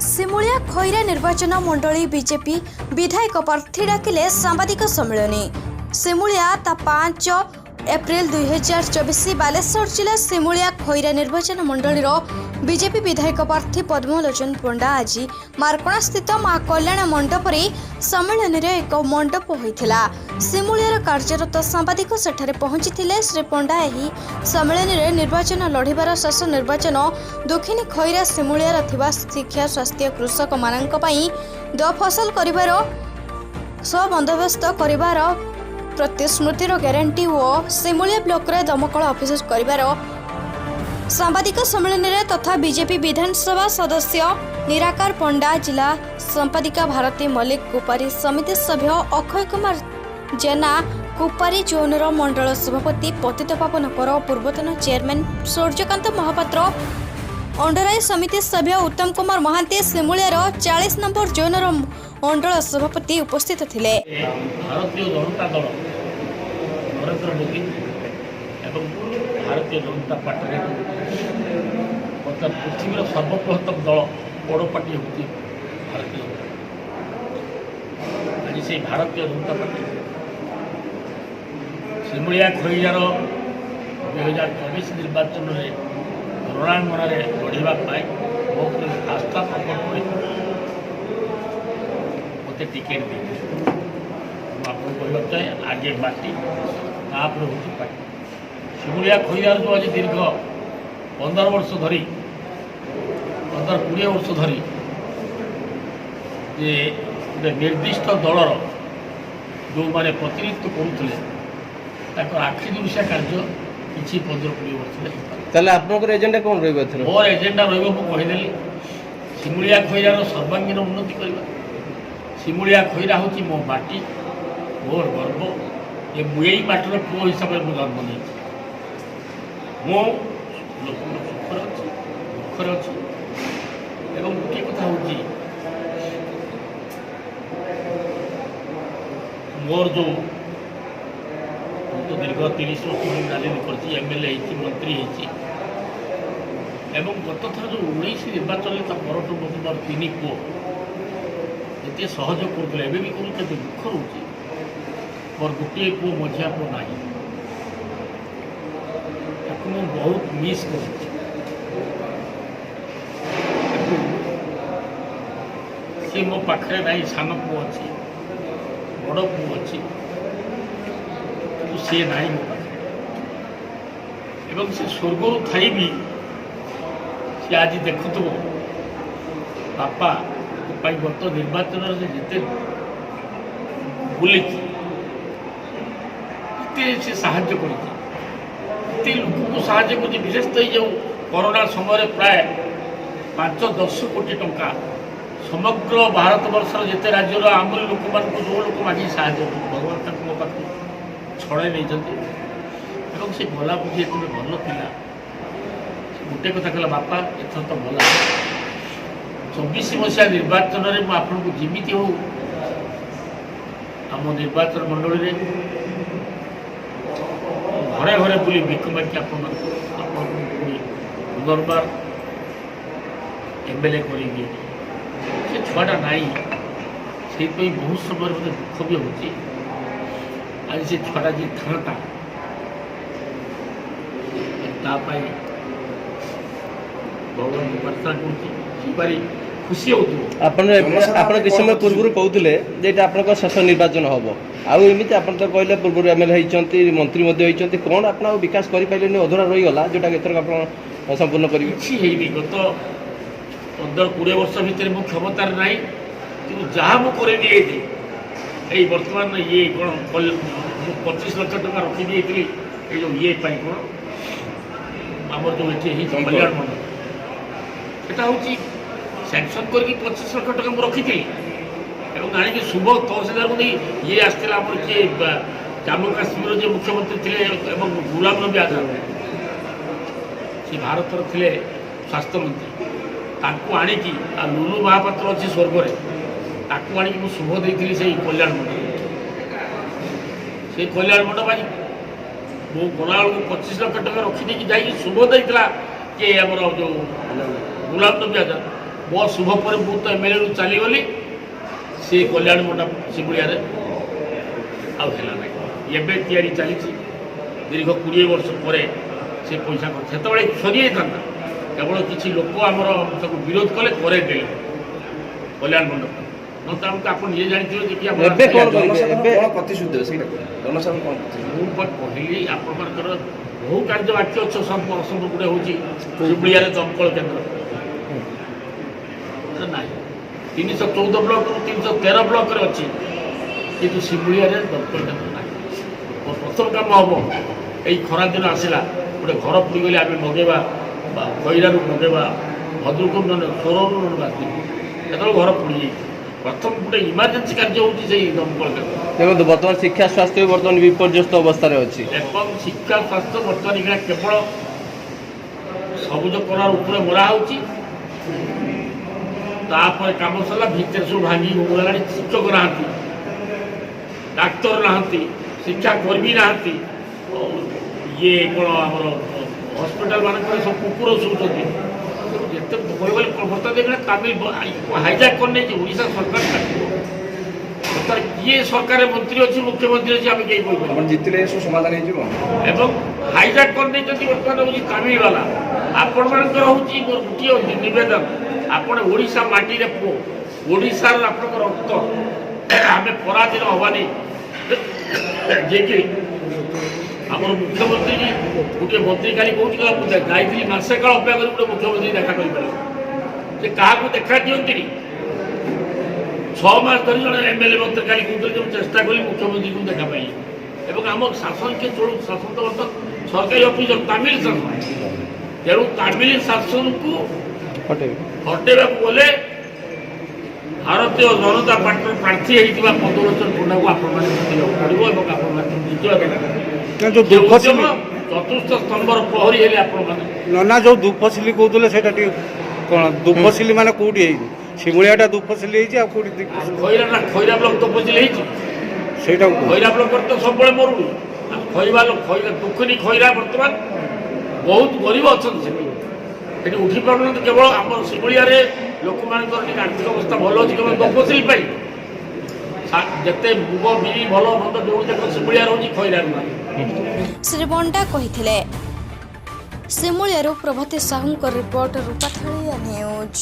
सिमुलिया खैरा निर्वाचन मंडली बीजेपी विधायक प्रार्थी डाकिले सांबादिक सम्मेलन सिमुलिया ता 5 एप्रिल 2024 बालेश्वर जिला सिमुलिया खैरा निर्वाचन मंडली बीजेपी विधायक प्रार्थी पद्मलोचन पंडा आज मार्कणा स्थित माँ कल्याण मंडप सम्मेलन एक मंडप होता सिमुलियार कार्यरत सांबादिक सेठारे पहुंची श्री पंडा यही सम्मेलन में निर्वाचन लड़िबार शेष निर्वाचन दक्षिणी खैरा सिमुलियार थिबा शिक्षा स्वास्थ्य कृषक मानक पई द फसल करिबार बंदोबस्त करिबार प्रतिश्रुतिर ग्यारंटी और सिमुलिया ब्लॉक रे दमकल ऑफिस करिबार सांबादिक सम्मेलन में तथा बीजेपी विधानसभा सदस्य निराकार पंडा जिला संपादिका भारती मल्लिक कुपारी समिति सभ्य अक्षय कुमार जेना कुपारी जोनर मंडल सभापति पतितपावन कर पूर्वतन चेयरमैन सूर्यकांत महापात्र अंडराई समिति सभ्य उत्तम कुमार महांती सिमुलियार 40 नंबर जोनर मंडल सभापति उपस्थित थिले। भारतीय जनता दल नरेंद्र मोदी एवं भारतीय जनता पार्टी बर्तमान पृथ्वीर सर्वबृहत्तम दल बड़ पार्टी होती भारतीय आज से भारतीय जनता पार्टी सिमुलिया खैरार 2024 निर्वाचन में रणांगण लड़ाई बहुत आस्था प्रकट कर मत टिकेट दी आपको कहना चाहे आगे पार्टी तापर हूँ पार्टी सिमुलिया खैरार जो आज दीर्घ 15 वर्ष धरी 15-20 वर्ष धरी जे गोटे निर्दिष्ट दलर जो मैंने प्रतिनिधित्व करुले आखि दृश्य कार्य किसी 15-20 वर्ष ताले आपनकर एजेंडा कौन रही मोर एजेंडा रहीदेली सिमुलिया खैरार सर्वांगीन उन्नति करवा सिमुलिया खैरा हूँ मो माटी मोर गर्व ये मुझे माटर पुओ हिसाब से जन्म नहीं मो लोक सुखर अच्छी दुखर अच्छी एवं गोटे कथा हूँ मोर जो तो दीर्घ 30 वर्ष राजनीति करती एमएलए मंत्री एवं गत थर जो 19 निर्वाचन पर मोर 3 पुओ ये सहयोग करुले भी करुचे दुख रोचे मोर गोटे पुओ मझिया पुओ ना मुझे बहुत मिस कर मो पाखे ना सान पुओ अच्छी बड़ पुओ अच्छी सी ना मो पाखे एवं से स्वर्ग थी भी सी आज देखु बापा गत निर्वाचन से जिते बुली से साहाय्य करते लोक को साहाय्य कर विशेषतः जो कोरोना समय प्राय 5-10 कोटी टंका समग्र भारत वर्षर जिते राज्यर आमरी लोक मान जो लोक मांगी साहाय्य भगवान तक मो पाख छड़े नहीं से गला बुझी ये भल था गोटे कथा कहला बापा एथर तो भल 24 मसीहा निर्वाचन में आपको जमी हो आम निर्वाचन मंडल में घरे घरे बुली भिख मांगी पुनर्बार एमएलए करेंगे से छुआटा नाई से बहुत समय मतलब दुख भी होती आज से छुआटा जी था भगवान को प्रार्थना करुँची खुशी आपण किस समय पूर्व कहते जे आप शेष निर्वाचन हम आमती आप तो कहले पूर्व एमएलए होती मंत्री होती कौन आप विकास करें अधूरा रहीगला जोटा एथर आप संपूर्ण करेंगे किसी गत 15-20 वर्ष भितर मो क्षमतार ना कि जहाँ मुझे कर बर्तमान ये कौन 25 लाख टका रखी जो ये कौन आम जो ये कल्याण मंडल सेटा हूँ सैंक्शन करके 25 लाख टका मुझे रखी आनिक शुभ तहसीलदार को नहीं ये आसला किए जम्मू काश्मीर जो मुख्यमंत्री थे गुलाम नबी आजाद सी भारत थे स्वास्थ्य मंत्री ताकू आणिकी लुलु महापात्र अच्छी स्वर्ग ताकू आणिकी मुझे शुभ देती से कल्याण मंडप से कल्याण मंडप आज मो गला 25 लाख टका रखी जा शुभ देता कि आमर जो गुलाम नबी आजाद ମୋ ଶୁଭ ପରେ ମୁଁ ତ ଏମ୍ଏଲ୍ଏରୁ ଚାଲିଗଲି, ସେ କଲ୍ୟାଣ ମଣ୍ଡପ ଶିମୁଳିଆରେ ଆଉ ହେଲା ନାହିଁ। ଏବେ ତିଆରି ଚାଲିଛି, ଦୀର୍ଘ 20 ବର୍ଷ ପରେ ସେ ପଇସା ସେତେବେଳେ ସରିଯାଇଥାନ୍ତା, କେବଳ କିଛି ଲୋକ ଆମର ତାକୁ ବିରୋଧ କଲେ କରେଇଦେଲେ କଲ୍ୟାଣ ମଣ୍ଡପ। ନହେଲେ ଆମକୁ ଆପଣ ନିଜେ ଜାଣିଥିବେ ଯେ କି ଏବେ କ'ଣ କରିବେ? ଏବେ କ'ଣ ପ୍ରତିଶ୍ରୁତି ଦେବେ ସେଇଟା ଜନସାଧାରଣ କ'ଣ ପ୍ରତିଶ୍ରୁତି? ମୁଁ କହିଲି ଆପଣମାନଙ୍କର ବହୁ କାର୍ଯ୍ୟ ବାକ୍ୟ ଅଛି, ଅସମ୍ଭବ ଗୋଟେ ହେଉଛି ଶିମୁଳିଆରେ ଦମକଳ କେନ୍ଦ୍ର ନାହିଁ, 314 ବ୍ଲକରୁ 313 ବ୍ଲକରେ ଅଛି, କିନ୍ତୁ ଶିମୁଳିଆରେ ଦମକଳ କେନ୍ଦ୍ର ନାହିଁ। ମୋ ପ୍ରଥମ କାମ ହେବ, ଏଇ ଖରାଦିନ ଆସିଲା, ଗୋଟେ ଘର ପଡ଼ିଗଲେ ଆମେ ମଗେଇବା, ବା ଖଇରାରୁ ମଗେଇବା, ଭଦ୍ରକରୁ ନହେଲେ ସୋରରୁ ନହେଲେ ବାତିଲ, ଯେତେବେଳେ ଘର ପଡ଼ିଯାଇଛି ପ୍ରଥମ ଗୋଟେ ଇମର୍ଜେନ୍ସି କାର୍ଯ୍ୟ ହେଉଛି ସେଇ ଦମକଳ କେନ୍ଦ୍ର। ଦେଖନ୍ତୁ ବର୍ତ୍ତମାନ ଶିକ୍ଷା ସ୍ୱାସ୍ଥ୍ୟ ବି ବର୍ତ୍ତମାନ ବିପର୍ଯ୍ୟସ୍ତ ଅବସ୍ଥାରେ ଅଛି। ଏବଂ ଶିକ୍ଷା ସ୍ୱାସ୍ଥ୍ୟ ବର୍ତ୍ତମାନ ଏଇଟା କେବଳ ସବୁଜ କଲର ଉପରେ ମରା ହେଉଛି, ତାପରେ କାମ ସରିଲା ଭିତରେ ସବୁ ଭାଙ୍ଗି ଗଲାଣି। ଶିକ୍ଷକ ନାହାନ୍ତି, ଡାକ୍ତର ନାହାନ୍ତି, ଶିକ୍ଷାକର୍ମୀ ନାହାନ୍ତି, ଇଏ କ'ଣ ଆମର ହସ୍ପିଟାଲ ମାନଙ୍କରେ ସବୁ କୁକୁର ଶୋଉଛନ୍ତି। ଯେତେ କହିଗଲେ ବର୍ତ୍ତମାନ ଦେଖିଲେ ତାମିଲ ହାଇଜାକ୍ କରିନେଇଛି ଓଡ଼ିଶା ସରକାର। ବର୍ତ୍ତମାନ କିଏ ସରକାର ମନ୍ତ୍ରୀ ଅଛି, ମୁଖ୍ୟମନ୍ତ୍ରୀ ଅଛି, ଆମେ କେହି କହିପାରିବୁ। ଆପଣ ଜିତିଲେ ଏସବୁ ସମାଧାନ ହେଇଯିବ। ଏବଂ ହାଇଜାକ୍ କରିନେଇଛନ୍ତି ବର୍ତ୍ତମାନ ହେଉଛି ତାମିଲବାଲା। ଆପଣମାନଙ୍କର ହେଉଛି ମୋର ଗୋଟିଏ ନିବେଦନ, ଆପଣ ଓଡ଼ିଶା ମାଟିରେ ପୁଅ, ଓଡ଼ିଶାର ଆପଣଙ୍କ ରକ୍ତ, ଆମେ ପରାଧୀନ ହେବାନି। ଯିଏକି ଆମର ମୁଖ୍ୟମନ୍ତ୍ରୀ ଗୋଟିଏ ମନ୍ତ୍ରୀ କାଲି କହୁଛି, ମୁଁ ଯାଇଥିଲି ମାସେ କାଳ ଅପେକ୍ଷା କରି ଗୋଟେ ମୁଖ୍ୟମନ୍ତ୍ରୀ ଦେଖା କରିପାରିବ, ସେ କାହାକୁ ଦେଖା ଦିଅନ୍ତିନି। 6 ମାସ ଧରି ଜଣେ ଏମ୍ଏଲ୍ଏ ମନ୍ତ୍ରୀ କାଲି କହୁଥିଲେ ଯେ ମୁଁ ଚେଷ୍ଟା କଲି ମୁଖ୍ୟମନ୍ତ୍ରୀଙ୍କୁ ଦେଖା ପାଇଲି। ଏବଂ ଆମ ଶାସନ କିଏ ଚଳୁଛି? ଶାସନ ତ ବର୍ତ୍ତମାନ ସରକାରୀ ଅଫିସର ତାମିଲ ଶାସନ। ତେଣୁ ତାମିଲ ଶାସନକୁ ହଟେଇବାକୁ ଗଲେ ଭାରତୀୟ ଜନତା ପାର୍ଟିର ପ୍ରାର୍ଥୀ ହେଇଥିବା 15 ବର୍ଷର ପଣ୍ଡାକୁ ଆପଣମାନେ ଜିତିବାକୁ ପଡ଼ିବ ଏବଂ ଆପଣମାନେ ଜିତିବା ଚତୁର୍ଥ ସ୍ତମ୍ଭର ପ୍ରହରୀ ହେଲେ ଆପଣମାନେ। ନନା ଯୋଉ ଧୂପସିଲି କହୁଥିଲେ ସେଇଟା ଟିକେ କ'ଣ ଧୂପସିଲି ମାନେ କୋଉଠି ହେଇଛି? ଶିମୁଳିଆଟା ଧୂପସିଲି ହେଇଛି, ଆଉ କୋଉଠି ଖଇରା ବ୍ଲକ ତପସିଲି ହେଇଛି, ସେଇଟା ଖଇରା ବ୍ଲକରେ ତ ସବୁବେଳେ ମରୁଡ଼ି। ଦୁଃଖିନୀ ଖଇରା ବର୍ତ୍ତମାନ ବହୁତ ଗରିବ ଅଛନ୍ତି, ସେଠି ଉଠି ପାରୁନାହାନ୍ତି। କେବଳ ଆମର ଶିମୁଳିଆରେ ଲୋକମାନଙ୍କର ଟିକେ ଆର୍ଥିକ ଅବସ୍ଥା ଭଲ ଅଛି କେବଳ ତପସିଲି ପାଇଁ। ଯେତେ ମୁଗ ବିରି ଭଲ ମନ୍ଦ ଯୋଉ ଯାକ ଶିମୁଳିଆରେ ହେଉଛି, ଖଇରାରେ ନାହିଁ। ଶ୍ରୀ ବଣ୍ଡା କହିଥିଲେ। ଶିମୁଳିଆରୁ ପ୍ରଭାତୀ ସାହୁଙ୍କ ରିପୋର୍ଟ, ରୂପାଥଳିଆ ନ୍ୟୁଜ୍।